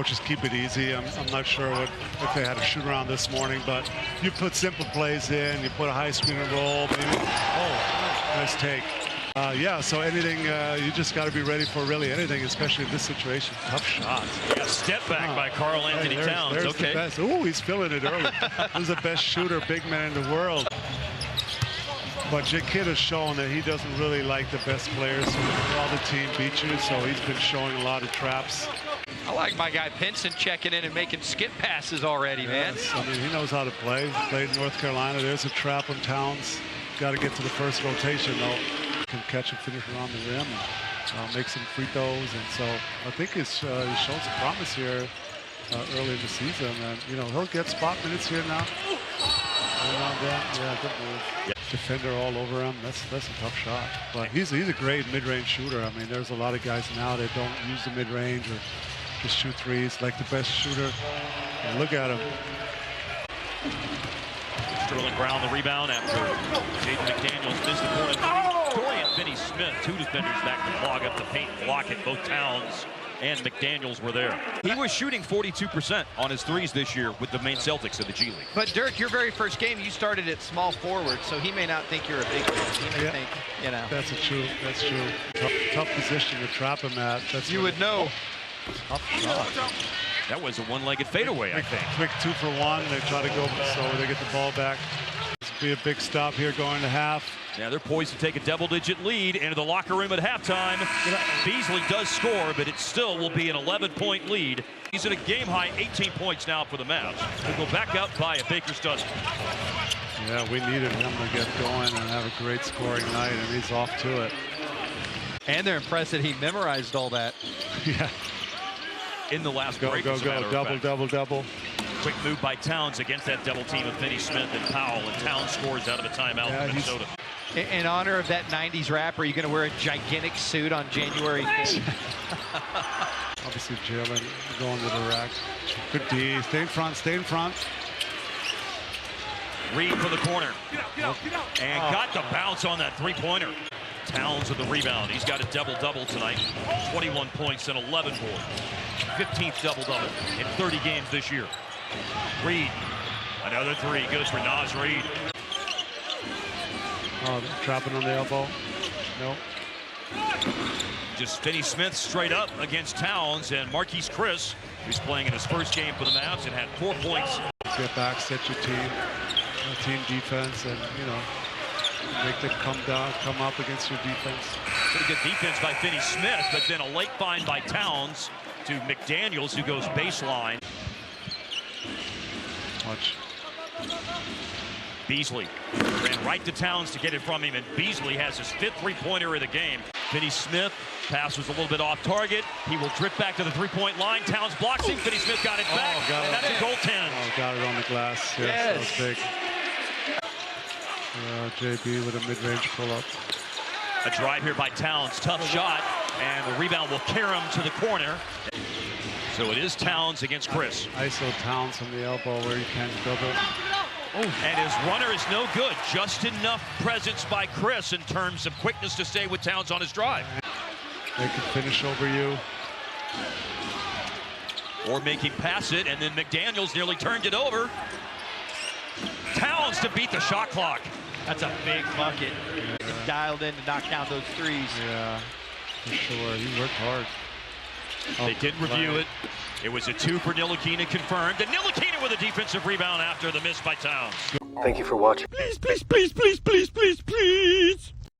coaches keep it easy. I'm not sure if they had a shoot around this morning, but you put simple plays in, you put a high screen and roll. Maybe, nice take. Yeah, so anything, you just got to be ready for really anything, especially in this situation. Tough shots. Yeah, step back by Karl-Anthony Towns. There's Okay. the best. Ooh, he's feeling it early. He's the best shooter, big man in the world. But your kid has shown that he doesn't really like the best players. All the team beat you, so he's been showing a lot of traps. I like my guy Pinson checking in and making skip passes already, man. Yes, I mean, he knows how to play. He played in North Carolina. There's a trap from Towns. Got to get to the first rotation, though. Can catch and finish around the rim and make some free throws. And so I think he shows some promise here early in the season. And, you know, he'll get spot minutes here now. Yeah, good move. Yep. Defender all over him. That's a tough shot. But he's a great mid-range shooter. I mean, there's a lot of guys now that don't use the mid-range or just shoot threes like the best shooter. And look at him. Sterling Brown the rebound after Jaden McDaniels missed the corner. Corey and Finney Smith, two defenders back to clog up the paint, block it. Both Towns and McDaniels were there. He was shooting 42% on his threes this year with the Maine Celtics of the G League. But Dirk, your very first game, you started at small forward, so he may not think you're a big man. He may think, you know. That's true. Tough position to trap him at. You would know. Tough shot. That was a one-legged fadeaway, I think. Quick 2 for 1. They try to go so they get the ball back. This will be a big stop here going to half. Yeah, they're poised to take a double-digit lead into the locker room at halftime. Beasley does score, but it still will be an 11-point lead. He's at a game-high 18 points now for the Mavs. They'll go back up by a baker's dozen. Yeah, we needed him to get going and have a great scoring night, and he's off to it. And they're impressed that he memorized all that. Yeah. In the last Go, break, go, go. Double. Quick move by Towns against that double team of Finney Smith and Powell, and Towns scores out of a timeout for Minnesota. In honor of that 90s rap, are you going to wear a gigantic suit on January 5th? Obviously, Jalen going to the rack. Good D. Stay in front. Reed for the corner. And got the bounce on that three-pointer. Towns with the rebound. He's got a double-double tonight. 21 points and 11 boards. 15th double-double in 30 games this year. Reed, another three. Good for Naz Reed. Oh, trapping on the elbow. Nope. Just Finney Smith straight up against Towns, and Marquise Chris, who's playing in his first game for the Mavs and had 4 points. Get back, set your team defense, and, you know, make them come up against your defense. Pretty good defense by Finney Smith, but then a late find by Towns to McDaniels, who goes baseline. Watch. Beasley ran right to Towns to get it from him, and Beasley has his 5th three-pointer of the game. Finney Smith, pass was a little bit off target. He will drip back to the three-point line. Towns blocks him. Finney Smith got it back, and that's a goaltend. Oh, got it on the glass. Yes. That was big. JB with a mid-range pull-up. A drive here by Towns. Tough shot, and the rebound will carry him to the corner. So it is Towns against Chris. ISO Towns from the elbow where you can't double. Oh, and his runner is no good. Just enough presence by Chris in terms of quickness to stay with Towns on his drive. They can finish over you. Or make him pass it, and then McDaniels nearly turned it over. Towns to beat the shot clock. That's a big bucket. Yeah. Dialed in to knock down those threes. Yeah, for sure. He worked hard. They did review it. It was a 2 for Ntilikina confirmed. And Ntilikina with a defensive rebound after the miss by Towns. Thank you for watching. Please, please, please, please, please, please, please.